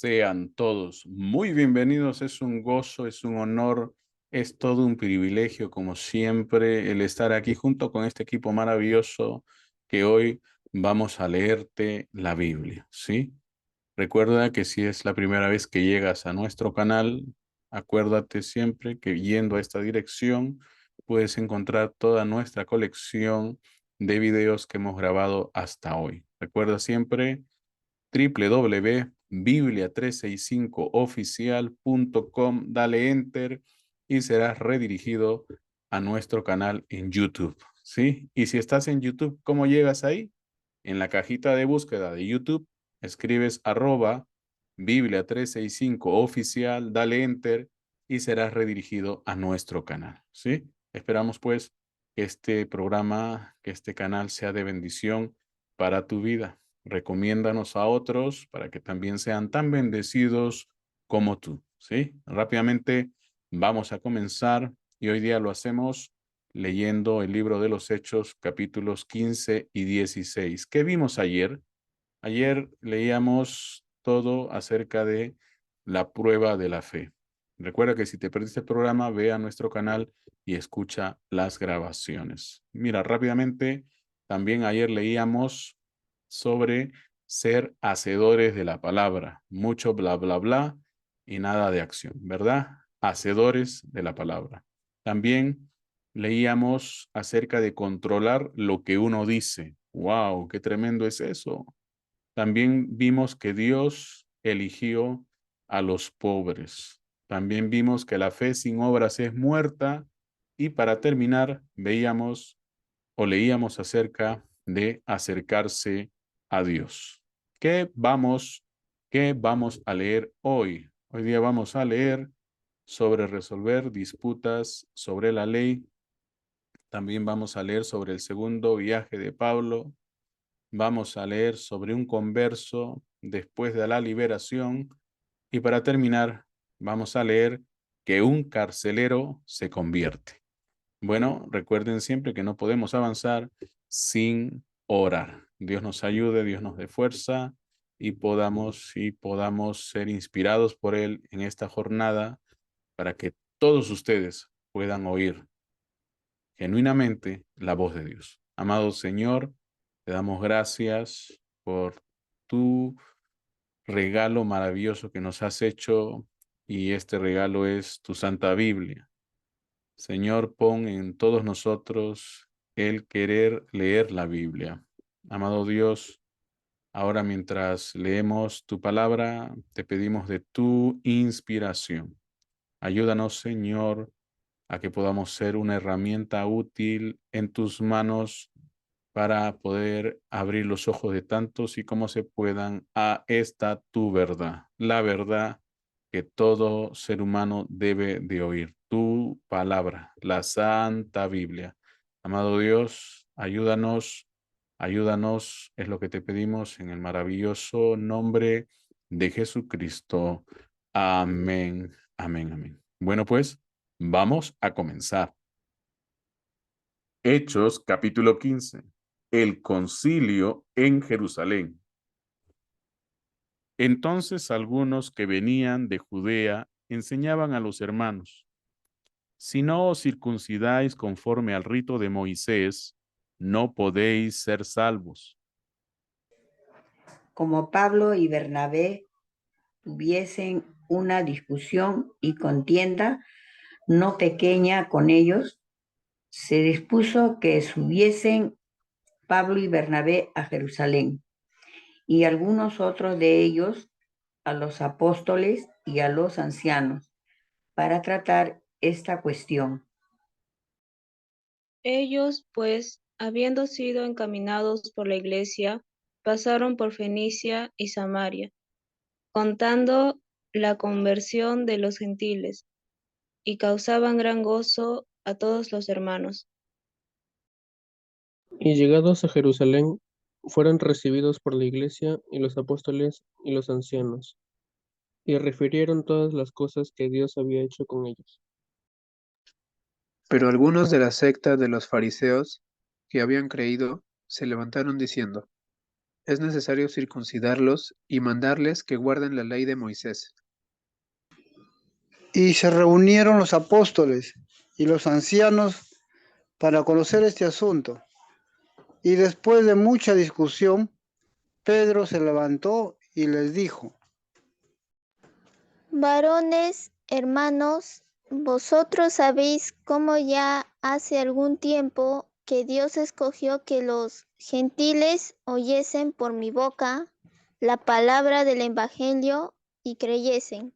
Sean todos muy bienvenidos. Es un gozo, es un honor, es todo un privilegio, como siempre, el estar aquí junto con este equipo maravilloso que hoy vamos a leerte la Biblia, ¿sí? Recuerda que si es la primera vez que llegas a nuestro canal, acuérdate siempre que yendo a esta dirección puedes encontrar toda nuestra colección de videos que hemos grabado hasta hoy. Recuerda siempre www.biblia365oficial.com, dale enter y serás redirigido a nuestro canal en YouTube, ¿sí? Y si estás en YouTube, ¿cómo llegas ahí? En la cajita de búsqueda de YouTube, escribes @Biblia365oficial, dale enter y serás redirigido a nuestro canal, ¿sí? Esperamos pues que este programa, que este canal sea de bendición para tu vida. Recomiéndanos a otros para que también sean tan bendecidos como tú, ¿sí? Rápidamente vamos a comenzar y hoy día lo hacemos leyendo el libro de los Hechos, capítulos 15 y 16. ¿Qué vimos ayer? Ayer leíamos todo acerca de la prueba de la fe. Recuerda que si te perdiste el programa, ve a nuestro canal y escucha las grabaciones. Mira, rápidamente, también ayer leíamos sobre ser hacedores de la palabra. Mucho bla, bla, bla y nada de acción, ¿verdad? Hacedores de la palabra. También leíamos acerca de controlar lo que uno dice. ¡Wow! ¡Qué tremendo es eso! También vimos que Dios eligió a los pobres. También vimos que la fe sin obras es muerta. Y para terminar, veíamos o leíamos acerca de acercarse a Dios. ¿Qué vamos a leer hoy? Hoy día vamos a leer sobre resolver disputas sobre la ley. También vamos a leer sobre el segundo viaje de Pablo. Vamos a leer sobre un converso después de la liberación y para terminar vamos a leer que un carcelero se convierte. Bueno, recuerden siempre que no podemos avanzar sin orar. Dios nos ayude, Dios nos dé fuerza y podamos ser inspirados por Él en esta jornada para que todos ustedes puedan oír genuinamente la voz de Dios. Amado Señor, te damos gracias por tu regalo maravilloso que nos has hecho y este regalo es tu Santa Biblia. Señor, pon en todos nosotros el querer leer la Biblia. Amado Dios, ahora mientras leemos tu palabra, te pedimos de tu inspiración. Ayúdanos, Señor, a que podamos ser una herramienta útil en tus manos para poder abrir los ojos de tantos y como se puedan a esta tu verdad, la verdad que todo ser humano debe de oír, tu palabra, la Santa Biblia. Amado Dios, ayúdanos, es lo que te pedimos en el maravilloso nombre de Jesucristo. Amén, amén, amén. Bueno, pues vamos a comenzar. Hechos capítulo 15. El concilio en Jerusalén. Entonces algunos que venían de Judea enseñaban a los hermanos: si no os circuncidáis conforme al rito de Moisés, no podéis ser salvos. Como Pablo y Bernabé tuviesen una discusión y contienda no pequeña con ellos, se dispuso que subiesen Pablo y Bernabé a Jerusalén, y algunos otros de ellos a los apóstoles y a los ancianos, para tratar esta cuestión. Ellos, pues, habiendo sido encaminados por la iglesia, pasaron por Fenicia y Samaria, contando la conversión de los gentiles, y causaban gran gozo a todos los hermanos. Y llegados a Jerusalén, fueron recibidos por la iglesia y los apóstoles y los ancianos, y refirieron todas las cosas que Dios había hecho con ellos. Pero algunos de la secta de los fariseos que habían creído se levantaron diciendo: es necesario circuncidarlos y mandarles que guarden la ley de Moisés. Y se reunieron los apóstoles y los ancianos para conocer este asunto. Y después de mucha discusión, Pedro se levantó y les dijo: Varones, hermanos, vosotros sabéis cómo ya hace algún tiempo que Dios escogió que los gentiles oyesen por mi boca la palabra del Evangelio y creyesen.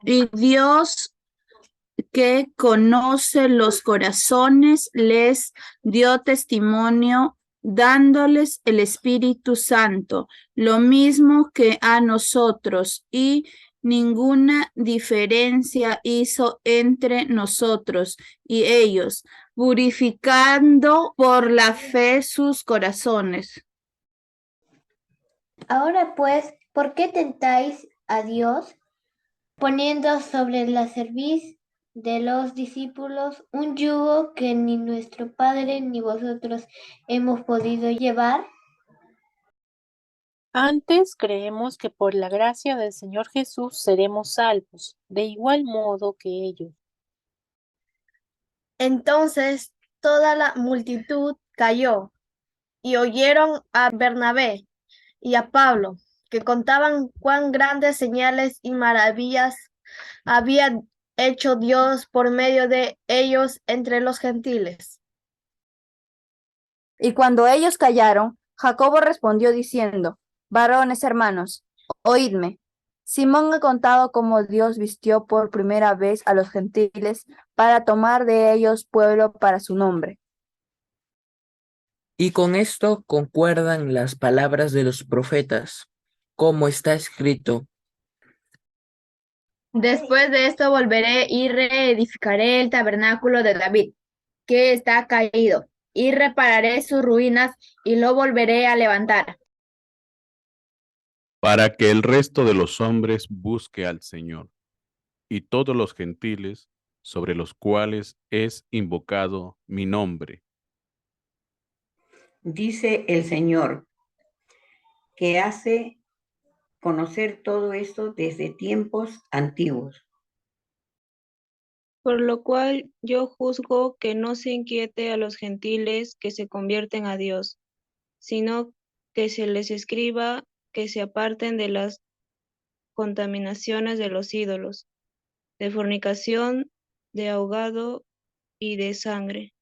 Y Dios, que conoce los corazones, les dio testimonio dándoles el Espíritu Santo, lo mismo que a nosotros, y ninguna diferencia hizo entre nosotros y ellos, purificando por la fe sus corazones. Ahora pues, ¿por qué tentáis a Dios, poniendo sobre la cerviz de los discípulos un yugo que ni nuestro Padre ni vosotros hemos podido llevar? Antes creemos que por la gracia del Señor Jesús seremos salvos, de igual modo que ellos. Entonces toda la multitud cayó y oyeron a Bernabé y a Pablo, que contaban cuán grandes señales y maravillas había hecho Dios por medio de ellos entre los gentiles. Y cuando ellos callaron, Jacobo respondió diciendo: Varones hermanos, oídme. Simón ha contado cómo Dios vistió por primera vez a los gentiles para tomar de ellos pueblo para su nombre. Y con esto concuerdan las palabras de los profetas, como está escrito: Después de esto volveré y reedificaré el tabernáculo de David, que está caído, y repararé sus ruinas y lo volveré a levantar, para que el resto de los hombres busque al Señor, y todos los gentiles sobre los cuales es invocado mi nombre. Dice el Señor, que hace conocer todo esto desde tiempos antiguos. Por lo cual yo juzgo que no se inquiete a los gentiles que se convierten a Dios, sino que se les escriba que se aparten de las contaminaciones de los ídolos, de fornicación, de ahogado y de sangre.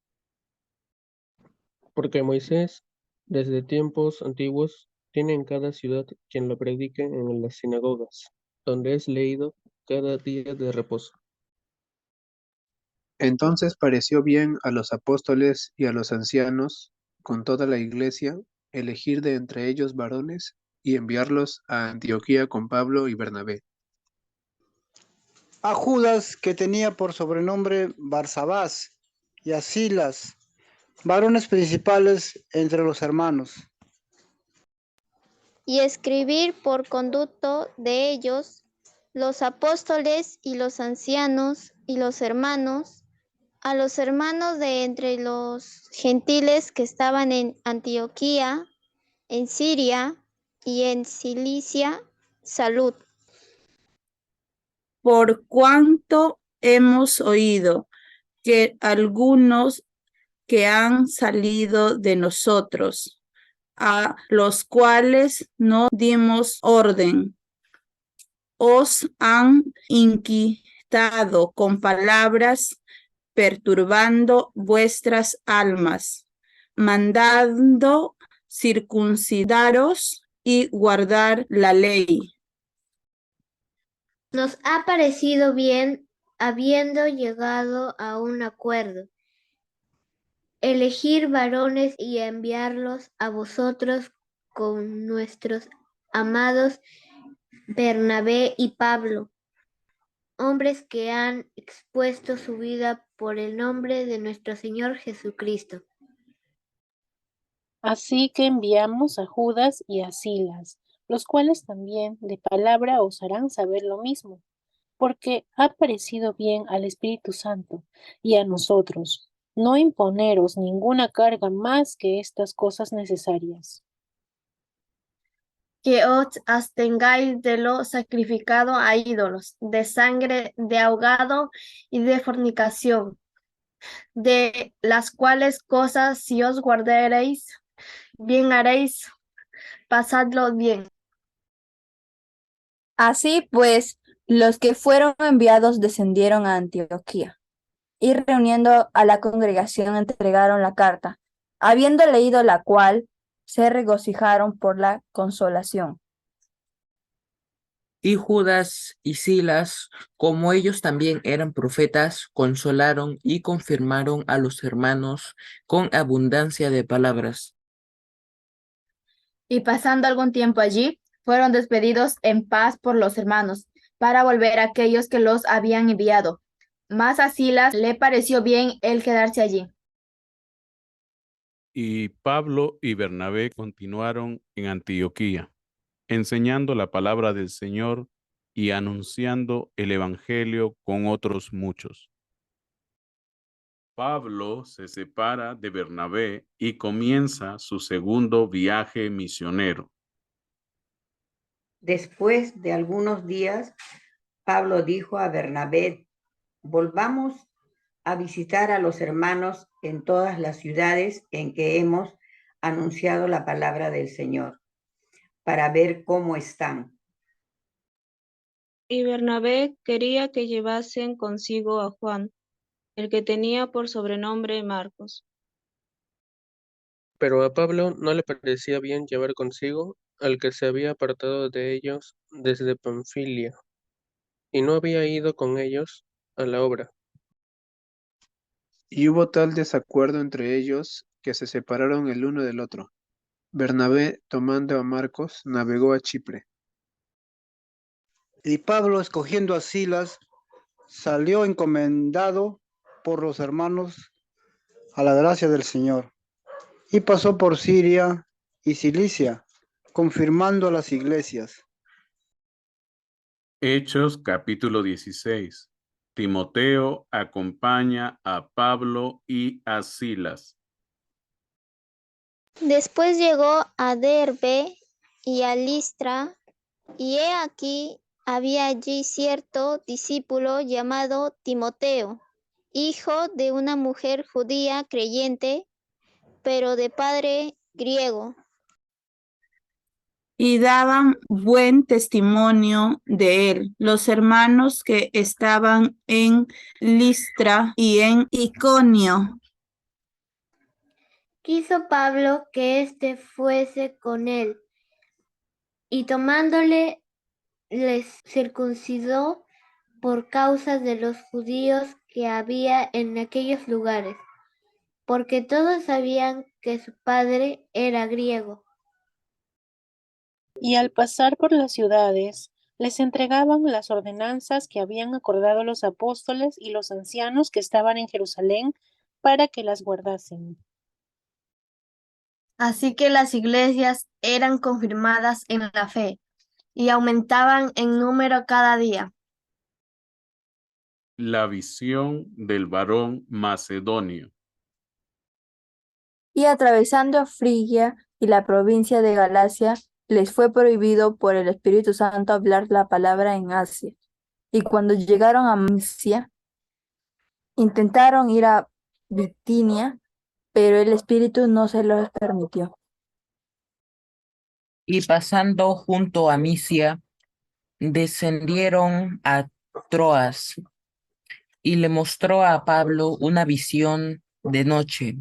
Porque Moisés, desde tiempos antiguos, tiene en cada ciudad quien lo predique en las sinagogas, donde es leído cada día de reposo. Entonces pareció bien a los apóstoles y a los ancianos, con toda la iglesia, elegir de entre ellos varones y enviarlos a Antioquía con Pablo y Bernabé. a Judas, que tenía por sobrenombre Barsabás, y a Silas, varones principales entre los hermanos. Y escribir por conducto de ellos los apóstoles y los ancianos y los hermanos, a los hermanos de entre los gentiles que estaban en Antioquía, en Siria y en Cilicia, salud. Por cuanto hemos oído que algunos que han salido de nosotros, a los cuales no dimos orden, os han inquietado con palabras, perturbando vuestras almas, mandando circuncidaros y guardar la ley. Nos ha parecido bien, habiendo llegado a un acuerdo, elegir varones y enviarlos a vosotros con nuestros amados Bernabé y Pablo, hombres que han expuesto su vida por el nombre de nuestro Señor Jesucristo. Así que enviamos a Judas y a Silas, los cuales también de palabra os harán saber lo mismo, porque ha parecido bien al Espíritu Santo y a nosotros, no imponeros ninguna carga más que estas cosas necesarias. Que os abstengáis de lo sacrificado a ídolos, de sangre, de ahogado y de fornicación, de las cuales cosas si os guardaréis, bien haréis, pasadlo bien. Así pues, los que fueron enviados descendieron a Antioquía y reuniendo a la congregación entregaron la carta, habiendo leído la cual, se regocijaron por la consolación. Y Judas y Silas, como ellos también eran profetas, consolaron y confirmaron a los hermanos con abundancia de palabras. Y pasando algún tiempo allí, fueron despedidos en paz por los hermanos, para volver a aquellos que los habían enviado. Mas a Silas le pareció bien el quedarse allí. Y Pablo y Bernabé continuaron en Antioquía, enseñando la palabra del Señor y anunciando el evangelio con otros muchos. Pablo se separa de Bernabé y comienza su segundo viaje misionero. Después de algunos días, Pablo dijo a Bernabé: volvamos a visitar a los hermanos en todas las ciudades en que hemos anunciado la palabra del Señor, para ver cómo están. Y Bernabé quería que llevasen consigo a Juan, el que tenía por sobrenombre Marcos. Pero a Pablo no le parecía bien llevar consigo al que se había apartado de ellos desde Panfilia, y no había ido con ellos a la obra. Y hubo tal desacuerdo entre ellos que se separaron el uno del otro. Bernabé, tomando a Marcos, navegó a Chipre. Y Pablo, escogiendo a Silas, salió encomendado por los hermanos a la gracia del Señor, y pasó por Siria y Cilicia, confirmando las iglesias. Hechos capítulo 16. Timoteo acompaña a Pablo y a Silas. Después llegó a Derbe y a Listra, y he aquí había allí cierto discípulo llamado Timoteo, hijo de una mujer judía creyente, pero de padre griego. Y daban buen testimonio de él los hermanos que estaban en Listra y en Iconio. Quiso Pablo que éste fuese con él, y tomándole les circuncidó por causa de los judíos que había en aquellos lugares, porque todos sabían que su padre era griego. Y al pasar por las ciudades, les entregaban las ordenanzas que habían acordado los apóstoles y los ancianos que estaban en Jerusalén para que las guardasen. Así que las iglesias eran confirmadas en la fe y aumentaban en número cada día. La visión del varón macedonio. Y atravesando Frigia y la provincia de Galacia, les fue prohibido por el Espíritu Santo hablar la palabra en Asia. Y cuando llegaron a Misia, intentaron ir a Bitinia, pero el Espíritu no se los permitió. Y pasando junto a Misia, descendieron a Troas, y le mostró a Pablo una visión de noche.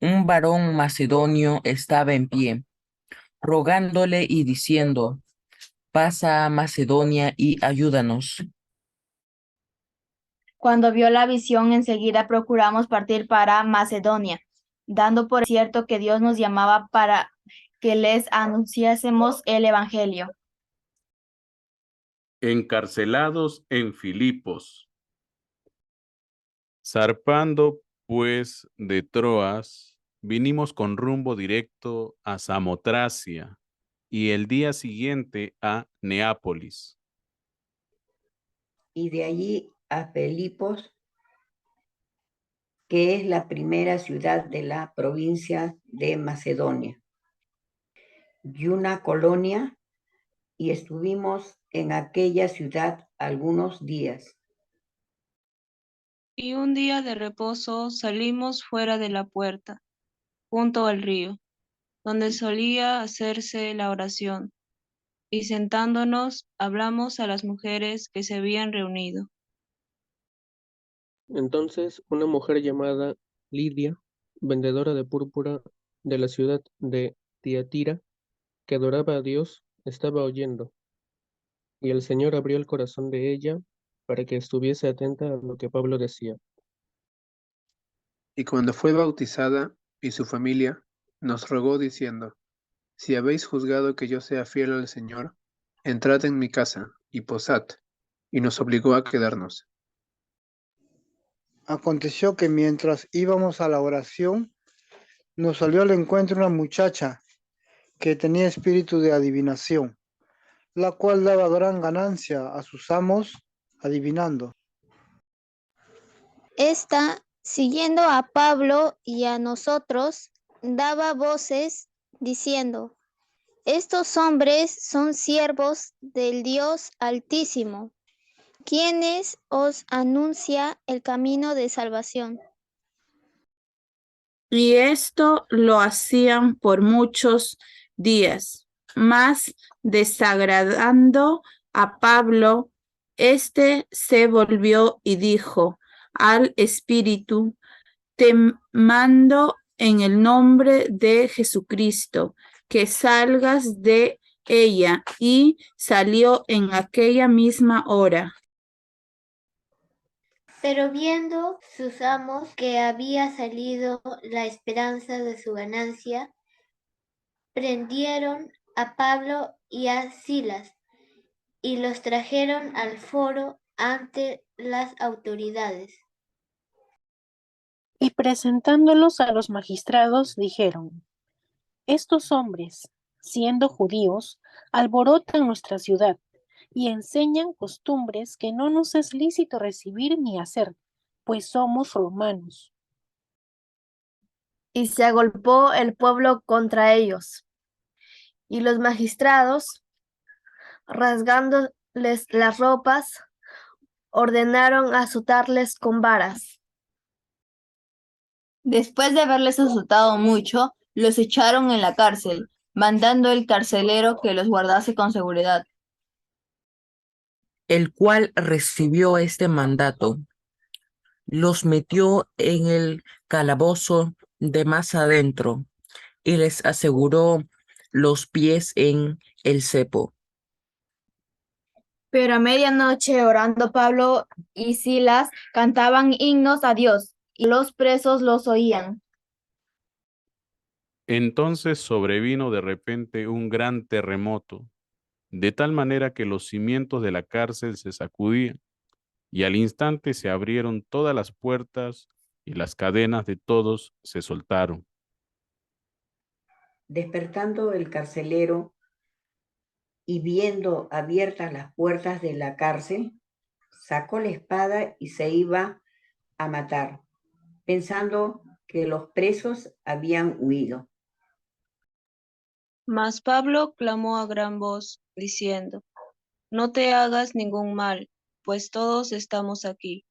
Un varón macedonio estaba en pie, rogándole y diciendo: pasa a Macedonia y ayúdanos. Cuando vio la visión, enseguida procuramos partir para Macedonia, dando por cierto que Dios nos llamaba para que les anunciásemos el Evangelio. Encarcelados en Filipos. Zarpando pues de Troas, vinimos con rumbo directo a Samotracia y el día siguiente a Neápolis. Y de allí a Filipos, que es la primera ciudad de la provincia de Macedonia, y una colonia, y estuvimos en aquella ciudad algunos días. Y un día de reposo salimos fuera de la puerta, junto al río, donde solía hacerse la oración, y sentándonos hablamos a las mujeres que se habían reunido. Entonces una mujer llamada Lidia, vendedora de púrpura de la ciudad de Tiatira, que adoraba a Dios, estaba oyendo, y el Señor abrió el corazón de ella para que estuviese atenta a lo que Pablo decía. Y cuando fue bautizada y su familia, nos rogó diciendo, si habéis juzgado que yo sea fiel al Señor, entrad en mi casa y posad, y nos obligó a quedarnos. Aconteció que mientras íbamos a la oración, nos salió al encuentro una muchacha que tenía espíritu de adivinación, la cual daba gran ganancia a sus amos adivinando. Esta, siguiendo a Pablo y a nosotros, daba voces diciendo, estos hombres son siervos del Dios Altísimo, quienes os anuncia el camino de salvación. Y esto lo hacían por muchos días, mas desagradando a Pablo, éste se volvió y dijo al Espíritu, te mando en el nombre de Jesucristo, que salgas de ella, y salió en aquella misma hora. Pero viendo sus amos que había salido la esperanza de su ganancia, prendieron a Pablo y a Silas y los trajeron al foro ante las autoridades. Y presentándolos a los magistrados, dijeron, estos hombres, siendo judíos, alborotan nuestra ciudad y enseñan costumbres que no nos es lícito recibir ni hacer, pues somos romanos. Y se agolpó el pueblo contra ellos. Y los magistrados, rasgándoles las ropas, ordenaron azotarles con varas. Después de haberles azotado mucho, los echaron en la cárcel, mandando el carcelero que los guardase con seguridad. El cual recibió este mandato. Los metió en el calabozo de más adentro y les aseguró los pies en el cepo. Pero a medianoche, orando Pablo y Silas, cantaban himnos a Dios, y los presos los oían. Entonces sobrevino de repente un gran terremoto, de tal manera que los cimientos de la cárcel se sacudían, y al instante se abrieron todas las puertas y las cadenas de todos se soltaron. Despertando el carcelero y viendo abiertas las puertas de la cárcel, sacó la espada y se iba a matar, pensando que los presos habían huido. Mas Pablo clamó a gran voz, diciendo, no te hagas ningún mal, pues todos estamos aquí.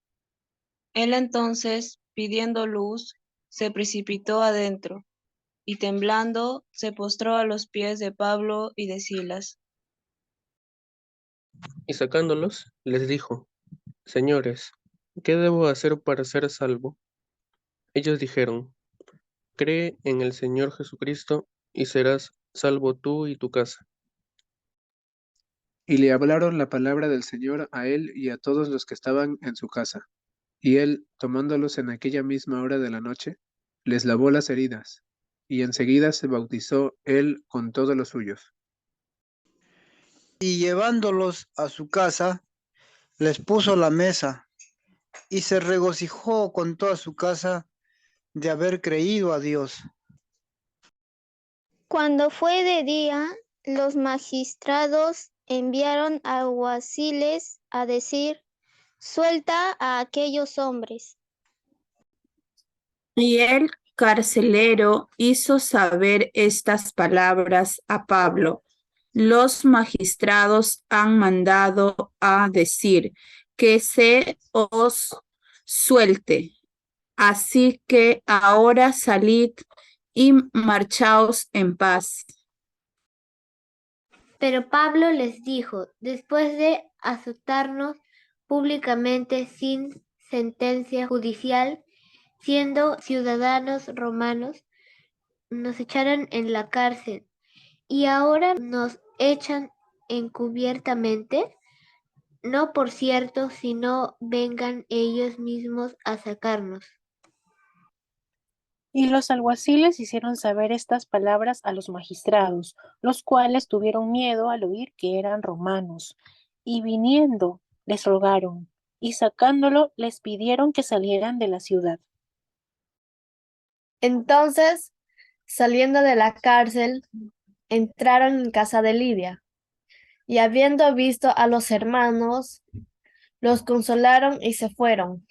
Él entonces, pidiendo luz, se precipitó adentro, y temblando, se postró a los pies de Pablo y de Silas. Y sacándolos, les dijo, señores, ¿qué debo hacer para ser salvo? Ellos dijeron, cree en el Señor Jesucristo y serás salvo tú y tu casa. Y le hablaron la palabra del Señor a él y a todos los que estaban en su casa. Y él, tomándolos en aquella misma hora de la noche, les lavó las heridas, y enseguida se bautizó él con todos los suyos. Y llevándolos a su casa, les puso la mesa, y se regocijó con toda su casa de haber creído a Dios. Cuando fue de día, los magistrados enviaron alguaciles a decir, suelta a aquellos hombres. Y el carcelero hizo saber estas palabras a Pablo. Los magistrados han mandado a decir que se os suelte. Así que ahora salid y marchaos en paz. Pero Pablo les dijo, después de azotarnos públicamente sin sentencia judicial, siendo ciudadanos romanos, nos echaron en la cárcel y ahora nos echan encubiertamente. No por cierto, sino vengan ellos mismos a sacarnos. Y los alguaciles hicieron saber estas palabras a los magistrados, los cuales tuvieron miedo al oír que eran romanos, y viniendo les rogaron, y sacándolo les pidieron que salieran de la ciudad. Entonces, saliendo de la cárcel, entraron en casa de Lidia, y habiendo visto a los hermanos, los consolaron y se fueron.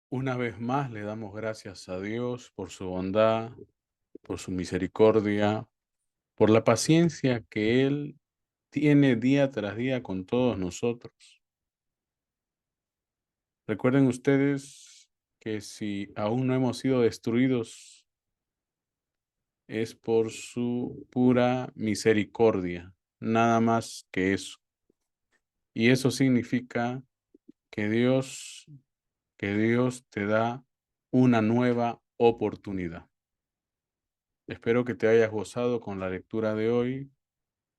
Una vez más le damos gracias a Dios por su bondad, por su misericordia, por la paciencia que Él tiene día tras día con todos nosotros. Recuerden ustedes que si aún no hemos sido destruidos, es por su pura misericordia, nada más que eso. Y eso significa que Dios te da una nueva oportunidad. Espero que te hayas gozado con la lectura de hoy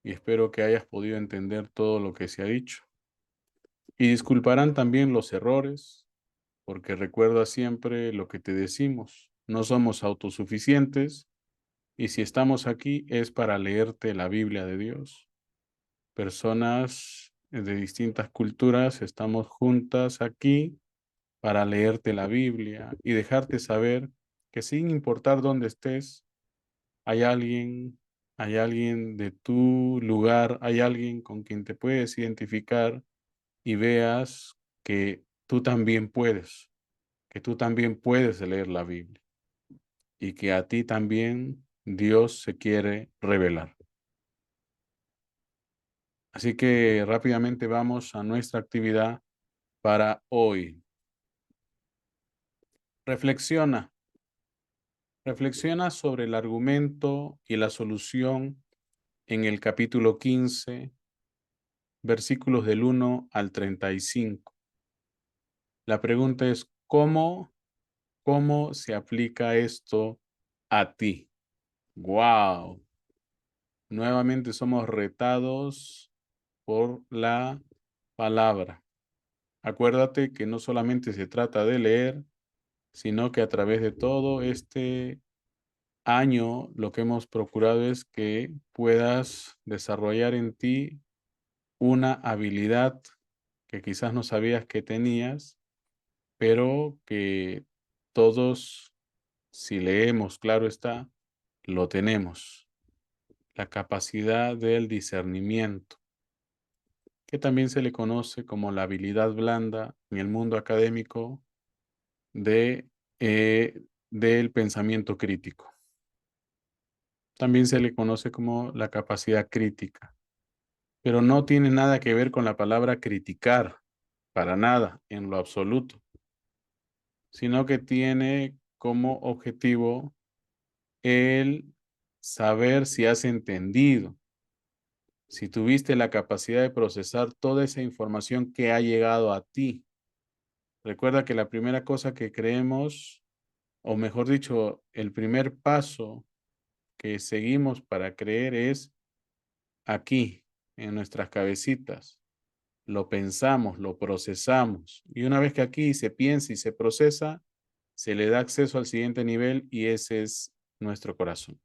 y espero que hayas podido entender todo lo que se ha dicho. Y disculparán también los errores, porque recuerda siempre lo que te decimos. No somos autosuficientes y si estamos aquí es para leerte la Biblia de Dios. Personas de distintas culturas estamos juntas aquí para leerte la Biblia y dejarte saber que sin importar dónde estés, hay alguien de tu lugar, hay alguien con quien te puedes identificar y veas que tú también puedes, leer la Biblia y que a ti también Dios se quiere revelar. Así que rápidamente vamos a nuestra actividad para hoy. Reflexiona sobre el argumento y la solución en el capítulo 15, versículos del 1 al 35. La pregunta es, ¿cómo se aplica esto a ti? ¡Wow! Nuevamente somos retados por la palabra. Acuérdate que no solamente se trata de leer, sino que a través de todo este año lo que hemos procurado es que puedas desarrollar en ti una habilidad que quizás no sabías que tenías, pero que todos, si leemos, claro está, lo tenemos. La capacidad del discernimiento, que también se le conoce como la habilidad blanda en el mundo académico del pensamiento crítico. También se le conoce como la capacidad crítica, pero no tiene nada que ver con la palabra criticar, para nada, en lo absoluto, sino que tiene como objetivo el saber si has entendido, si tuviste la capacidad de procesar toda esa información que ha llegado a ti. Recuerda que la primera cosa que creemos, o mejor dicho, el primer paso que seguimos para creer es aquí, en nuestras cabecitas. Lo pensamos, lo procesamos. Y una vez que aquí se piensa y se procesa, se le da acceso al siguiente nivel y ese es nuestro corazón.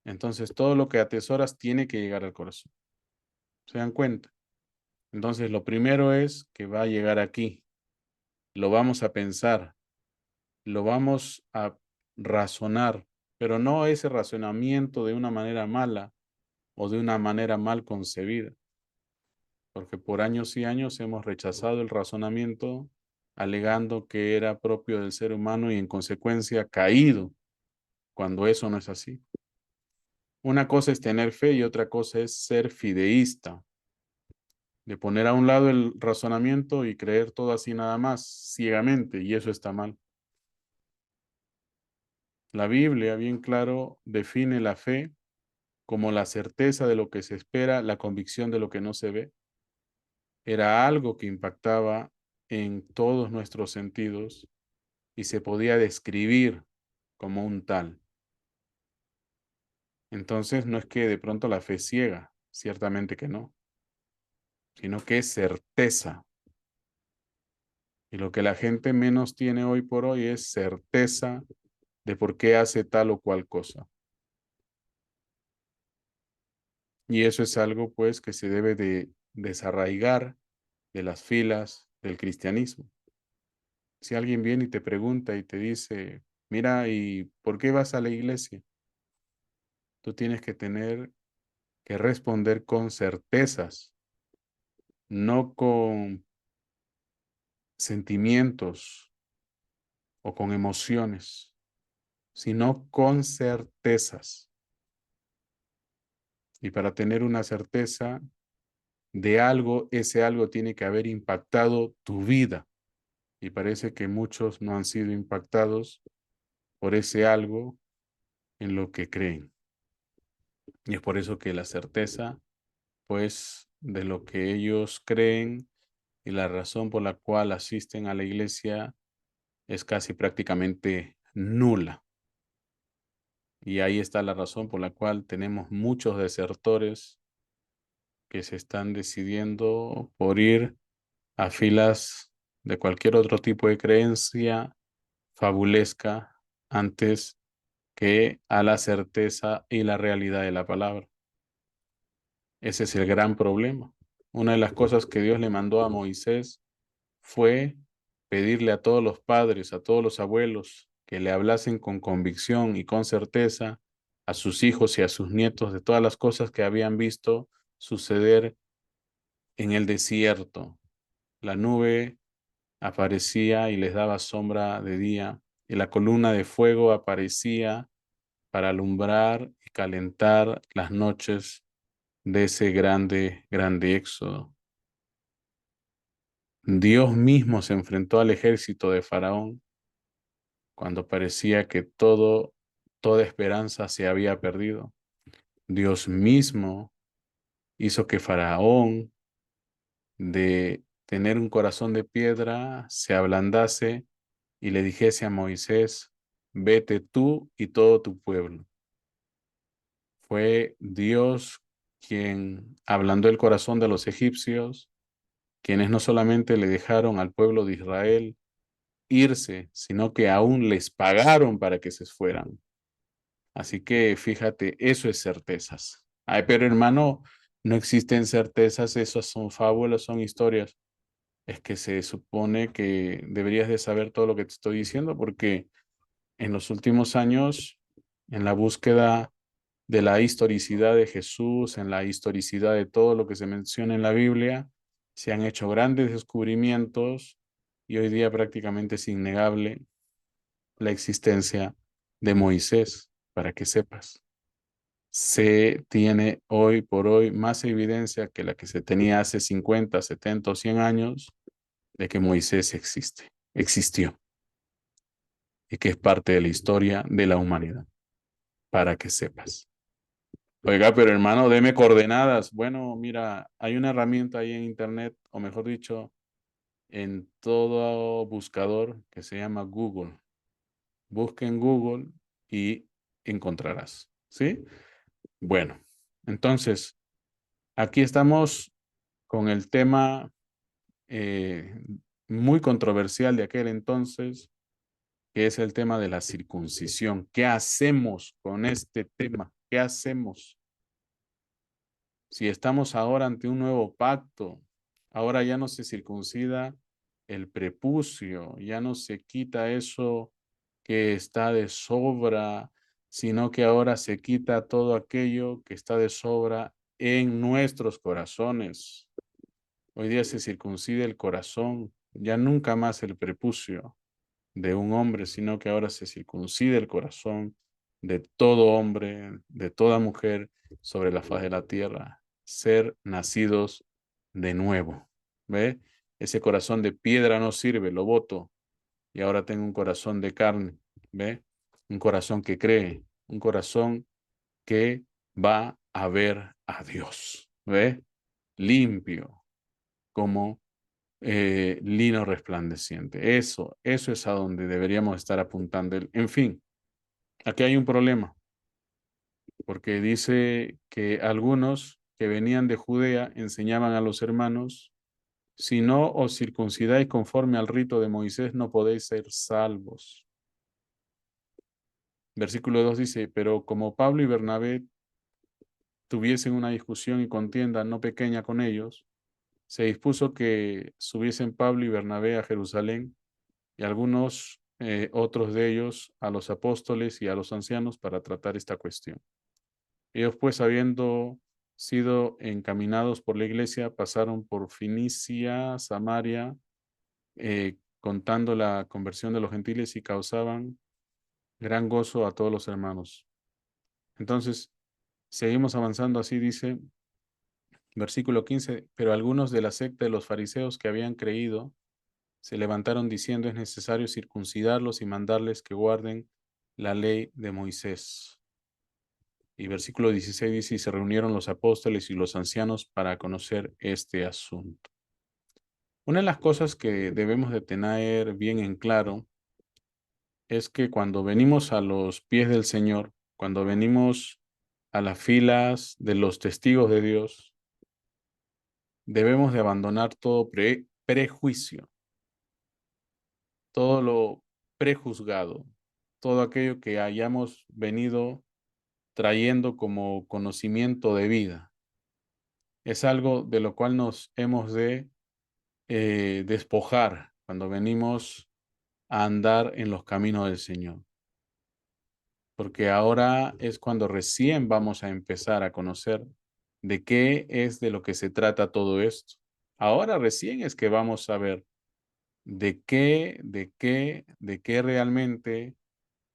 Entonces, todo lo que atesoras tiene que llegar al corazón. ¿Se dan cuenta? Entonces, lo primero es que va a llegar aquí. Lo vamos a pensar. Lo vamos a razonar. Pero no ese razonamiento de una manera mala o de una manera mal concebida. Porque por años y años hemos rechazado el razonamiento alegando que era propio del ser humano y en consecuencia caído, cuando eso no es así. Una cosa es tener fe y otra cosa es ser fideísta, de poner a un lado el razonamiento y creer todo así nada más, ciegamente, y eso está mal. La Biblia, bien claro, define la fe como la certeza de lo que se espera, la convicción de lo que no se ve. Era algo que impactaba en todos nuestros sentidos y se podía describir como un tal. Entonces no es que de pronto la fe es ciega, ciertamente que no, sino que es certeza. Y lo que la gente menos tiene hoy por hoy es certeza de por qué hace tal o cual cosa. Y eso es algo pues que se debe de desarraigar de las filas del cristianismo. Si alguien viene y te pregunta y te dice, mira, ¿y por qué vas a la iglesia? Tú tienes que tener que responder con certezas, no con sentimientos o con emociones, sino con certezas. Y para tener una certeza de algo, ese algo tiene que haber impactado tu vida. Y parece que muchos no han sido impactados por ese algo en lo que creen. Y es por eso que la certeza, pues, de lo que ellos creen y la razón por la cual asisten a la iglesia es casi prácticamente nula. Y ahí está la razón por la cual tenemos muchos desertores que se están decidiendo por ir a filas de cualquier otro tipo de creencia fabulesca antes que a la certeza y la realidad de la palabra. Ese es el gran problema. Una de las cosas que Dios le mandó a Moisés fue pedirle a todos los padres, a todos los abuelos, que le hablasen con convicción y con certeza a sus hijos y a sus nietos de todas las cosas que habían visto suceder en el desierto. La nube aparecía y les daba sombra de día, y la columna de fuego aparecía para alumbrar y calentar las noches de ese grande éxodo. Dios mismo se enfrentó al ejército de Faraón cuando parecía que toda esperanza se había perdido. Dios mismo hizo que Faraón, de tener un corazón de piedra, se ablandase y le dijese a Moisés, vete tú y todo tu pueblo. Fue Dios quien ablandó el corazón de los egipcios, quienes no solamente le dejaron al pueblo de Israel irse, sino que aún les pagaron para que se fueran. Así que fíjate, eso es certezas. Ay, pero hermano, no existen certezas, esas son fábulas, son historias. Es que se supone que deberías de saber todo lo que te estoy diciendo, porque en los últimos años, en la búsqueda de la historicidad de Jesús, en la historicidad de todo lo que se menciona en la Biblia, se han hecho grandes descubrimientos y hoy día prácticamente es innegable la existencia de Moisés, para que sepas. Se tiene hoy por hoy más evidencia que la que se tenía hace 50, 70 o 100 años de que Moisés existió y que es parte de la historia de la humanidad, para que sepas. Oiga, pero hermano, deme coordenadas. Bueno, mira, hay una herramienta ahí en internet, o mejor dicho, en todo buscador que se llama Google. Busca en Google y encontrarás, ¿sí? Bueno, entonces, aquí estamos con el tema muy controversial de aquel entonces, que es el tema de la circuncisión. ¿Qué hacemos con este tema? ¿Qué hacemos? Si estamos ahora ante un nuevo pacto, ahora ya no se circuncida el prepucio, ya no se quita eso que está de sobra, sino que ahora se quita todo aquello que está de sobra en nuestros corazones. Hoy día se circuncide el corazón, ya nunca más el prepucio de un hombre, sino que ahora se circuncide el corazón de todo hombre, de toda mujer sobre la faz de la tierra, ser nacidos de nuevo. ¿Ve? Ese corazón de piedra no sirve, lo boto, y ahora tengo un corazón de carne. ¿Ve? Un corazón que cree, un corazón que va a ver a Dios. ¿Ve? Limpio, como lino resplandeciente. Eso es a donde deberíamos estar apuntando. En fin, aquí hay un problema, porque dice que algunos que venían de Judea enseñaban a los hermanos, si no os circuncidáis conforme al rito de Moisés, no podéis ser salvos. Versículo 2 dice, pero como Pablo y Bernabé tuviesen una discusión y contienda no pequeña con ellos, se dispuso que subiesen Pablo y Bernabé a Jerusalén y algunos otros de ellos a los apóstoles y a los ancianos para tratar esta cuestión. Ellos pues, habiendo sido encaminados por la iglesia, pasaron por Finicia, Samaria, contando la conversión de los gentiles y causaban gran gozo a todos los hermanos. Entonces, seguimos avanzando así, dice, versículo 15, pero algunos de la secta de los fariseos que habían creído se levantaron diciendo es necesario circuncidarlos y mandarles que guarden la ley de Moisés. Y versículo 16 dice, y se reunieron los apóstoles y los ancianos para conocer este asunto. Una de las cosas que debemos de tener bien en claro es que cuando venimos a los pies del Señor, cuando venimos a las filas de los testigos de Dios, debemos de abandonar todo prejuicio, todo lo prejuzgado, todo aquello que hayamos venido trayendo como conocimiento de vida. Es algo de lo cual nos hemos de despojar cuando venimos a andar en los caminos del Señor. Porque ahora es cuando recién vamos a empezar a conocer de qué es de lo que se trata todo esto. Ahora recién es que vamos a ver de qué realmente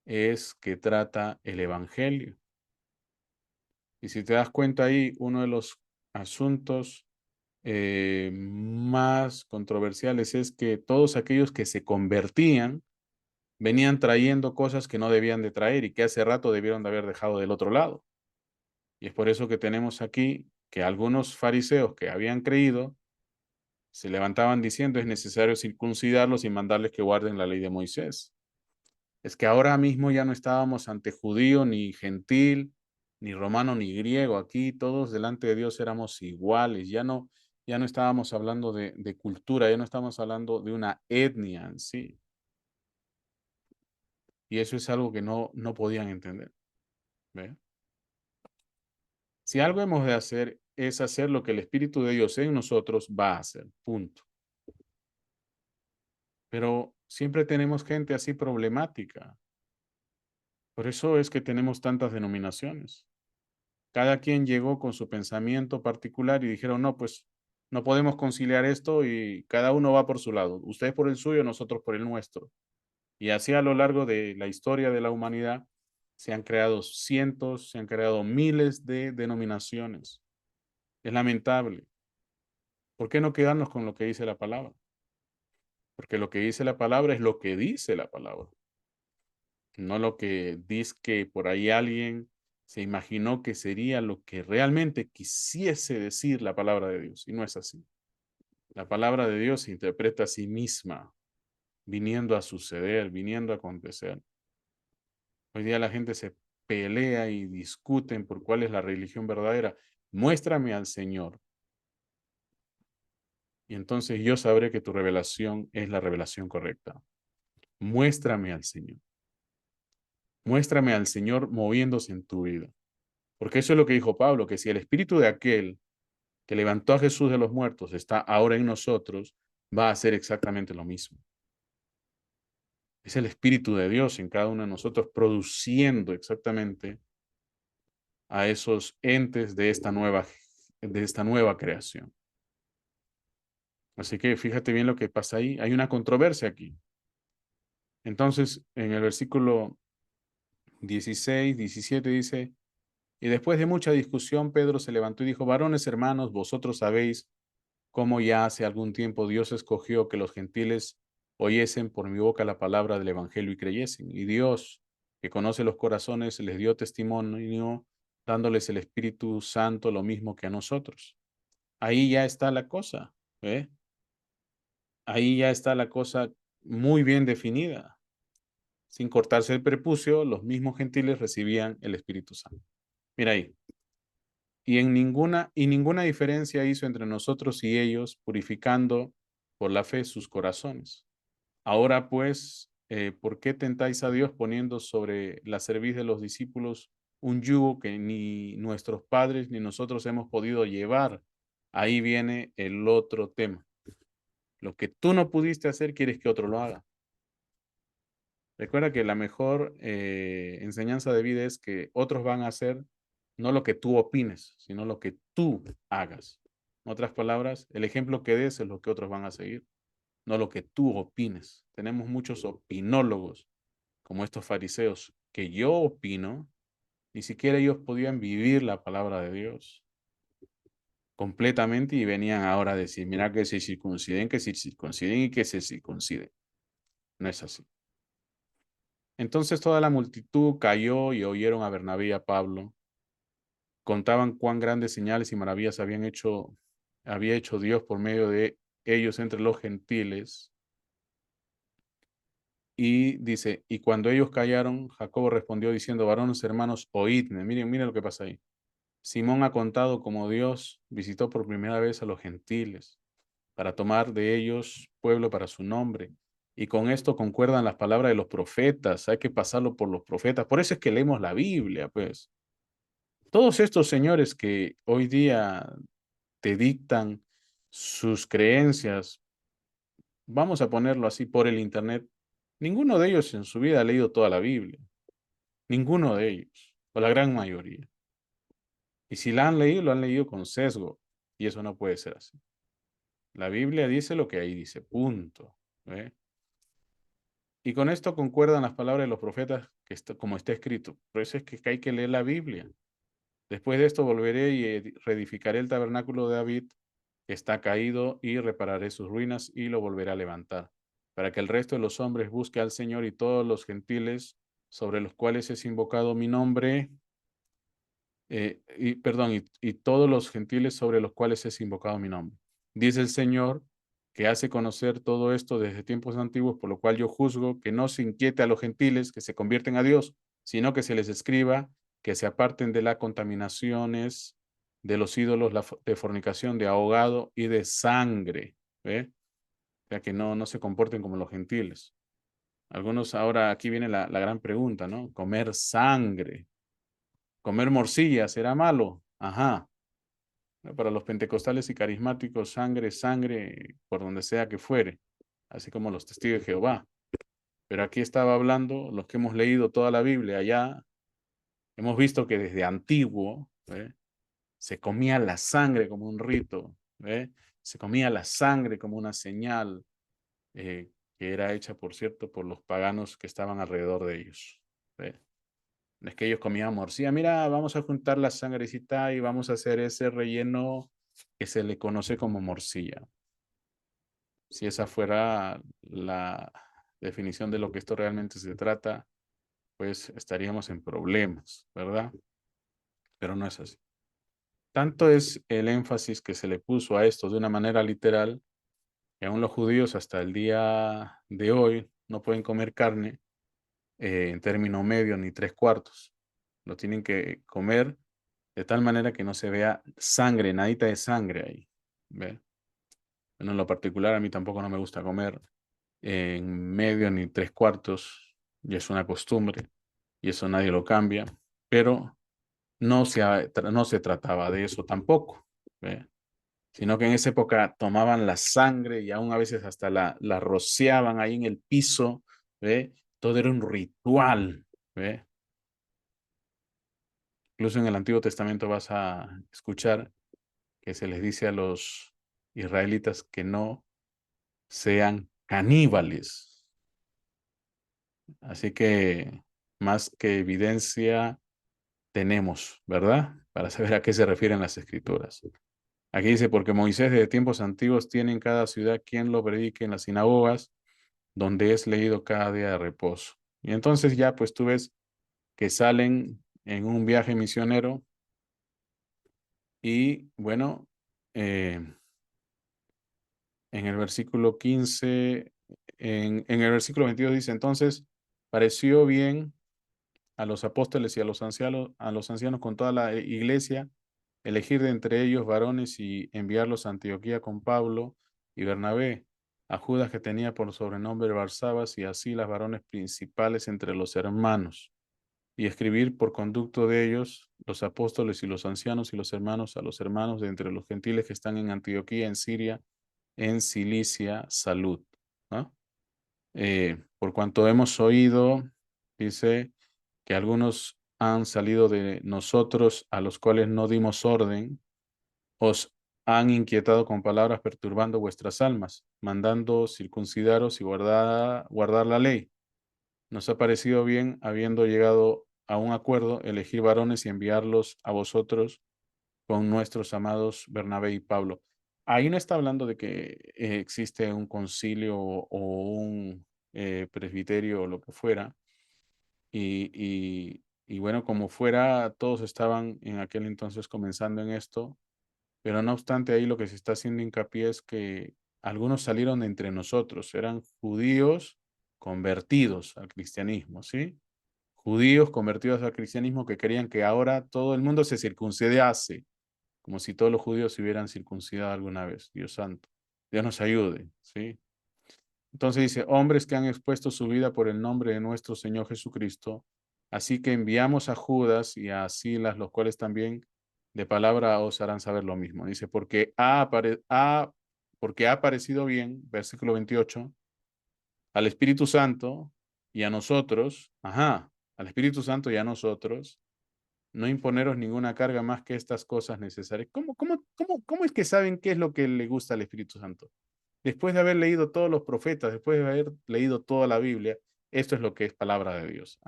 es que trata el Evangelio. Y si te das cuenta ahí, uno de los asuntos más controversiales es que todos aquellos que se convertían venían trayendo cosas que no debían de traer y que hace rato debieron de haber dejado del otro lado. Y es por eso que tenemos aquí que algunos fariseos que habían creído se levantaban diciendo es necesario circuncidarlos y mandarles que guarden la ley de Moisés. Es que ahora mismo ya no estábamos ante judío ni gentil, ni romano ni griego. Aquí todos delante de Dios éramos iguales. Ya no estábamos hablando de cultura, ya no estamos hablando de una etnia en sí. Y eso es algo que no podían entender. ¿Ve? Si algo hemos de hacer es hacer lo que el Espíritu de Dios en nosotros va a hacer. Punto. Pero siempre tenemos gente así problemática. Por eso es que tenemos tantas denominaciones. Cada quien llegó con su pensamiento particular y dijeron, no, pues no podemos conciliar esto y cada uno va por su lado. Ustedes por el suyo, nosotros por el nuestro. Y así a lo largo de la historia de la humanidad se han creado cientos, se han creado miles de denominaciones. Es lamentable. ¿Por qué no quedarnos con lo que dice la palabra? Porque lo que dice la palabra es lo que dice la palabra. No lo que dice que por ahí alguien se imaginó que sería lo que realmente quisiese decir la palabra de Dios. Y no es así. La palabra de Dios se interpreta a sí misma, viniendo a suceder, viniendo a acontecer. Hoy día la gente se pelea y discuten por cuál es la religión verdadera. Muéstrame al Señor. Y entonces yo sabré que tu revelación es la revelación correcta. Muéstrame al Señor. Muéstrame al Señor moviéndose en tu vida. Porque eso es lo que dijo Pablo, que si el espíritu de aquel que levantó a Jesús de los muertos está ahora en nosotros, va a hacer exactamente lo mismo. Es el Espíritu de Dios en cada uno de nosotros produciendo exactamente a esos entes de esta nueva creación. Así que fíjate bien lo que pasa ahí. Hay una controversia aquí. Entonces, en el versículo 16, 17 dice, y después de mucha discusión, Pedro se levantó y dijo, varones hermanos, vosotros sabéis cómo ya hace algún tiempo Dios escogió que los gentiles oyesen por mi boca la palabra del evangelio y creyesen. Y Dios, que conoce los corazones, les dio testimonio, dándoles el Espíritu Santo lo mismo que a nosotros. Ahí ya está la cosa, ¿eh? Ahí ya está la cosa muy bien definida. Sin cortarse el prepucio, los mismos gentiles recibían el Espíritu Santo. Mira ahí. Y ninguna diferencia hizo entre nosotros y ellos, purificando por la fe sus corazones. Ahora pues, ¿por qué tentáis a Dios poniendo sobre la cerviz de los discípulos un yugo que ni nuestros padres ni nosotros hemos podido llevar? Ahí viene el otro tema. Lo que tú no pudiste hacer, quieres que otro lo haga. Recuerda que la mejor enseñanza de vida es que otros van a hacer no lo que tú opines, sino lo que tú hagas. En otras palabras, el ejemplo que des es lo que otros van a seguir, no lo que tú opines. Tenemos muchos opinólogos, como estos fariseos, que yo opino, ni siquiera ellos podían vivir la palabra de Dios completamente y venían ahora a decir, mira que se circunciden y que se circunciden. No es así. Entonces toda la multitud cayó y oyeron a Bernabé y a Pablo. Contaban cuán grandes señales y maravillas había hecho Dios por medio de ellos entre los gentiles. Y dice, y cuando ellos callaron, Jacobo respondió diciendo, varones hermanos, oídme. Miren lo que pasa ahí. Simón ha contado cómo Dios visitó por primera vez a los gentiles para tomar de ellos pueblo para su nombre. Y con esto concuerdan las palabras de los profetas. Hay que pasarlo por los profetas. Por eso es que leemos la Biblia, pues. Todos estos señores que hoy día te dictan sus creencias, vamos a ponerlo así por el internet, ninguno de ellos en su vida ha leído toda la Biblia. Ninguno de ellos, o la gran mayoría. Y si la han leído, lo han leído con sesgo. Y eso no puede ser así. La Biblia dice lo que ahí dice, punto. ¿Ve? Y con esto concuerdan las palabras de los profetas, como está escrito. Por eso es que hay que leer la Biblia. Después de esto volveré y reedificaré el tabernáculo de David, que está caído, y repararé sus ruinas y lo volveré a levantar, para que el resto de los hombres busque al Señor y todos los gentiles sobre los cuales es invocado mi nombre, y todos los gentiles sobre los cuales es invocado mi nombre. Dice el Señor, que hace conocer todo esto desde tiempos antiguos, por lo cual yo juzgo que no se inquiete a los gentiles que se convierten a Dios, sino que se les escriba que se aparten de las contaminaciones de los ídolos, de fornicación, de ahogado y de sangre. ¿Ve? O sea, que no se comporten como los gentiles. Algunos ahora, aquí viene la gran pregunta, ¿no? Comer sangre. Comer morcilla, ¿será malo? Ajá. Para los pentecostales y carismáticos, sangre, sangre, por donde sea que fuere, así como los testigos de Jehová. Pero aquí estaba hablando, los que hemos leído toda la Biblia allá, hemos visto que desde antiguo se comía la sangre como un rito, se comía la sangre como una señal que era hecha, por cierto, por los paganos que estaban alrededor de ellos. No es que ellos comían morcilla, mira, vamos a juntar la sangrecita y vamos a hacer ese relleno que se le conoce como morcilla. Si esa fuera la definición de lo que esto realmente se trata, pues estaríamos en problemas, ¿verdad? Pero no es así. Tanto es el énfasis que se le puso a esto de una manera literal, que aún los judíos hasta el día de hoy no pueden comer carne en término medio ni 3/4. Lo tienen que comer de tal manera que no se vea sangre, nadita de sangre ahí. ¿Ve? Bueno, en lo particular a mí tampoco no me gusta comer en medio ni 3/4, y es una costumbre, y eso nadie lo cambia, pero no se trataba de eso tampoco, ¿ve? Sino que en esa época tomaban la sangre y aún a veces hasta la rociaban ahí en el piso, ¿ve? Todo era un ritual, ¿ve? Incluso en el Antiguo Testamento vas a escuchar que se les dice a los israelitas que no sean caníbales. Así que más que evidencia tenemos, ¿verdad? Para saber a qué se refieren las escrituras. Aquí dice, porque Moisés desde tiempos antiguos tiene en cada ciudad quien lo predique en las sinagogas, donde es leído cada día de reposo. Y entonces ya pues tú ves que salen en un viaje misionero y bueno, en el versículo 15, en el versículo 22 dice, entonces pareció bien a los apóstoles y a los ancianos con toda la iglesia, elegir de entre ellos varones y enviarlos a Antioquía con Pablo y Bernabé, a Judas que tenía por sobrenombre Barsabas y así las varones principales entre los hermanos, y escribir por conducto de ellos los apóstoles y los ancianos y los hermanos a los hermanos de entre los gentiles que están en Antioquía, en Siria, en Cilicia, salud. ¿No? Por cuanto hemos oído, dice, que algunos han salido de nosotros a los cuales no dimos orden, os han inquietado con palabras perturbando vuestras almas, mandando circuncidaros y guardar la ley. Nos ha parecido bien, habiendo llegado a un acuerdo, elegir varones y enviarlos a vosotros con nuestros amados Bernabé y Pablo. Ahí no está hablando de que existe un concilio o un presbiterio o lo que fuera. Y bueno, como fuera, todos estaban en aquel entonces comenzando en esto, pero no obstante ahí lo que se está haciendo hincapié es que algunos salieron de entre nosotros, eran judíos convertidos al cristianismo, ¿sí? Judíos convertidos al cristianismo que querían que ahora todo el mundo se circuncidase, como si todos los judíos se hubieran circuncidado alguna vez. Dios santo, Dios nos ayude, ¿sí? Entonces dice, hombres que han expuesto su vida por el nombre de nuestro Señor Jesucristo, así que enviamos a Judas y a Silas, los cuales también de palabra os harán saber lo mismo. Dice, porque ha parecido bien, versículo 28, al Espíritu Santo y a nosotros, al Espíritu Santo y a nosotros, no imponeros ninguna carga más que estas cosas necesarias. ¿Cómo es que saben qué es lo que le gusta al Espíritu Santo? Después de haber leído todos los profetas, después de haber leído toda la Biblia, esto es lo que es palabra de Dios.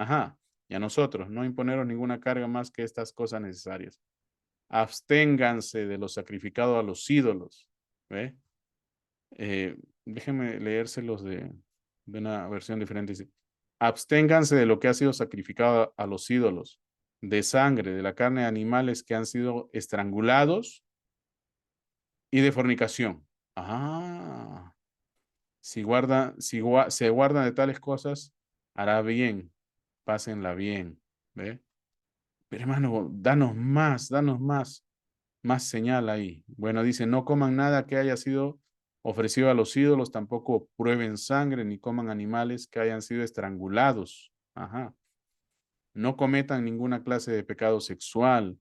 Y a nosotros, no imponeros ninguna carga más que estas cosas necesarias. Absténganse de lo sacrificado a los ídolos. ¿Ve? Déjenme leérselos de una versión diferente. Dice, absténganse de lo que ha sido sacrificado a los ídolos, de sangre, de la carne de animales que han sido estrangulados y de fornicación. Si se guardan de tales cosas, hará bien, pásenla bien. ¿Ve? Pero hermano, danos más señal ahí. Bueno, dice, no coman nada que haya sido ofrecido a los ídolos, tampoco prueben sangre, ni coman animales que hayan sido estrangulados. No cometan ninguna clase de pecado sexual.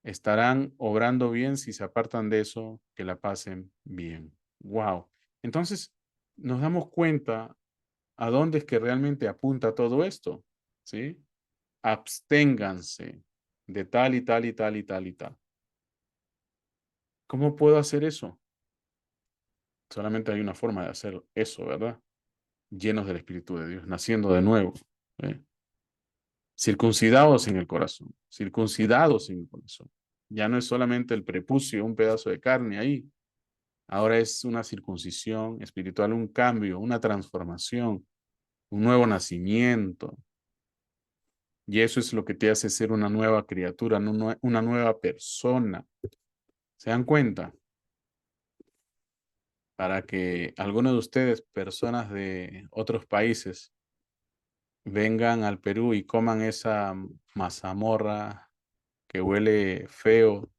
Estarán obrando bien si se apartan de eso, que la pasen bien. Wow. Entonces, nos damos cuenta a dónde es que realmente apunta todo esto, ¿sí? Absténganse de tal y tal y tal y tal y tal. ¿Cómo puedo hacer eso? Solamente hay una forma de hacer eso, ¿verdad? Llenos del Espíritu de Dios, naciendo de nuevo. Circuncidados en el corazón, circuncidados en el corazón. Ya no es solamente el prepucio, un pedazo de carne ahí. Ahora es una circuncisión espiritual, un cambio, una transformación, un nuevo nacimiento. Y eso es lo que te hace ser una nueva criatura, una nueva persona. ¿Se dan cuenta? Para que algunos de ustedes, personas de otros países, vengan al Perú y coman esa mazamorra que huele feo,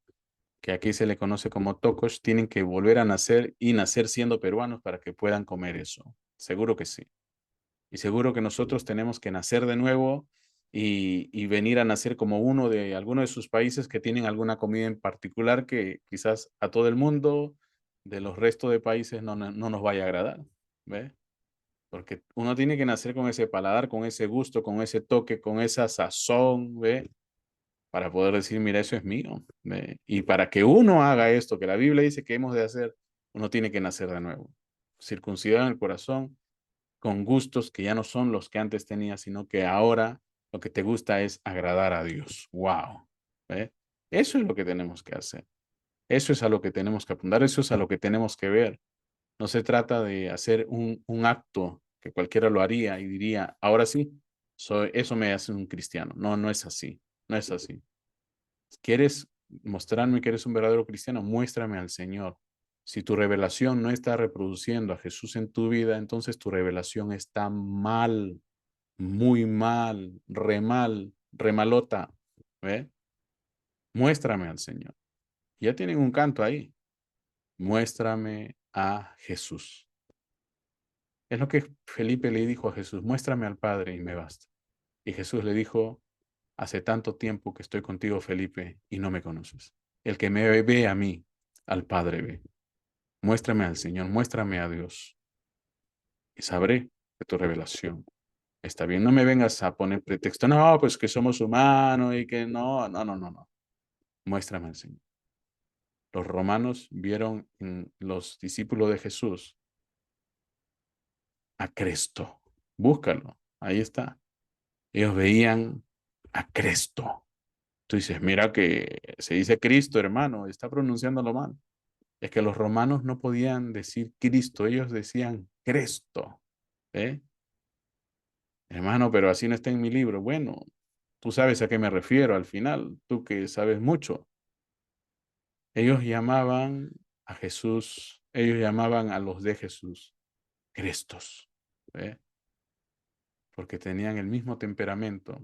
que aquí se le conoce como tocos, tienen que volver a nacer y nacer siendo peruanos para que puedan comer eso. Seguro que sí. Y seguro que nosotros tenemos que nacer de nuevo y venir a nacer como uno de alguno de sus países que tienen alguna comida en particular que quizás a todo el mundo de los restos de países no nos vaya a agradar. ¿Ve? Porque uno tiene que nacer con ese paladar, con ese gusto, con ese toque, con esa sazón, ¿ve? Para poder decir, mira, eso es mío. ¿Ve? Y para que uno haga esto, que la Biblia dice que hemos de hacer, uno tiene que nacer de nuevo. circuncidado en el corazón, con gustos que ya no son los que antes tenías, sino que ahora lo que te gusta es agradar a Dios. ¡Wow! ¿Eh? Eso es lo que tenemos que hacer. Eso es a lo que tenemos que apuntar, eso es a lo que tenemos que ver. No se trata de hacer un acto que cualquiera lo haría y diría, ahora sí, eso me hace un cristiano. No, no es así. No es así. ¿Quieres mostrarme que eres un verdadero cristiano? Muéstrame al Señor. Si tu revelación no está reproduciendo a Jesús en tu vida, entonces tu revelación está mal, muy mal, re malota. ¿Ve? Muéstrame al Señor. Ya tienen un canto ahí. Muéstrame a Jesús. Es lo que Felipe le dijo a Jesús, muéstrame al Padre y me basta. Y Jesús le dijo, hace tanto tiempo que estoy contigo, Felipe, y no me conoces. El que me ve a mí, al Padre ve. Muéstrame al Señor, muéstrame a Dios. Y sabré que tu revelación está bien. No me vengas a poner pretexto, no, pues que somos humanos y que no. Muéstrame al Señor. Los romanos vieron en los discípulos de Jesús a Cristo. Búscalo, ahí está. Ellos veían a Cristo. Tú dices, mira que se dice Cristo, hermano, está pronunciándolo mal. Es que los romanos no podían decir Cristo, ellos decían Cristo. ¿Eh? Hermano, pero así no está en mi libro. Bueno, tú sabes a qué me refiero al final, tú que sabes mucho. Ellos llamaban a Jesús, ellos llamaban a los de Jesús Cristos, ¿eh? Porque tenían el mismo temperamento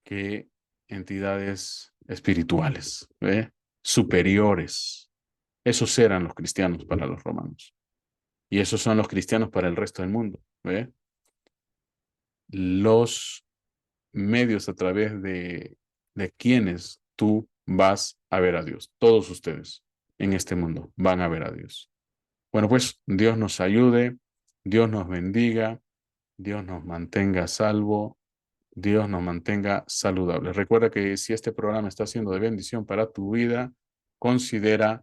que entidades espirituales, ¿eh? Superiores. Esos eran los cristianos para los romanos. Y esos son los cristianos para el resto del mundo, ¿eh? Los medios a través de quienes tú vas a ver a Dios. Todos ustedes en este mundo van a ver a Dios. Bueno, pues Dios nos ayude, Dios nos bendiga, Dios nos mantenga a salvo, Dios nos mantenga saludables. Recuerda que si este programa está siendo de bendición para tu vida, considera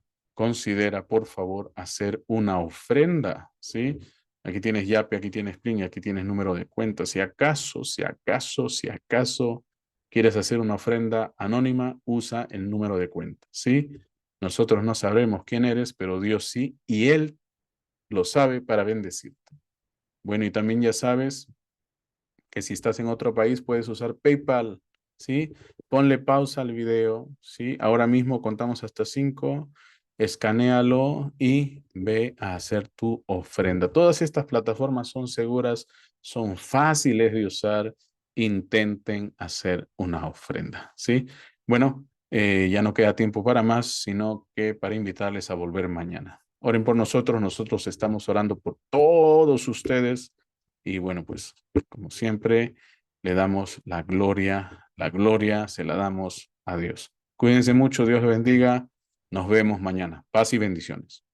por favor hacer una ofrenda, ¿sí? Aquí tienes Yape, aquí tienes Plin, aquí tienes número de cuenta. Si acaso quieres hacer una ofrenda anónima, usa el número de cuenta, ¿sí? Nosotros no sabremos quién eres, pero Dios sí, y Él lo sabe para bendecirte. Bueno, y también ya sabes que si estás en otro país puedes usar PayPal, ¿sí? Ponle pausa al video, ¿sí? Ahora mismo contamos hasta 5, escanéalo y ve a hacer tu ofrenda. Todas estas plataformas son seguras, son fáciles de usar. Intenten hacer una ofrenda, ¿sí? Bueno, ya no queda tiempo para más, sino que para invitarles a volver mañana. Oren por nosotros, nosotros estamos orando por todos ustedes. Y bueno, pues como siempre, le damos la gloria se la damos a Dios. Cuídense mucho, Dios les bendiga. Nos vemos mañana. Paz y bendiciones.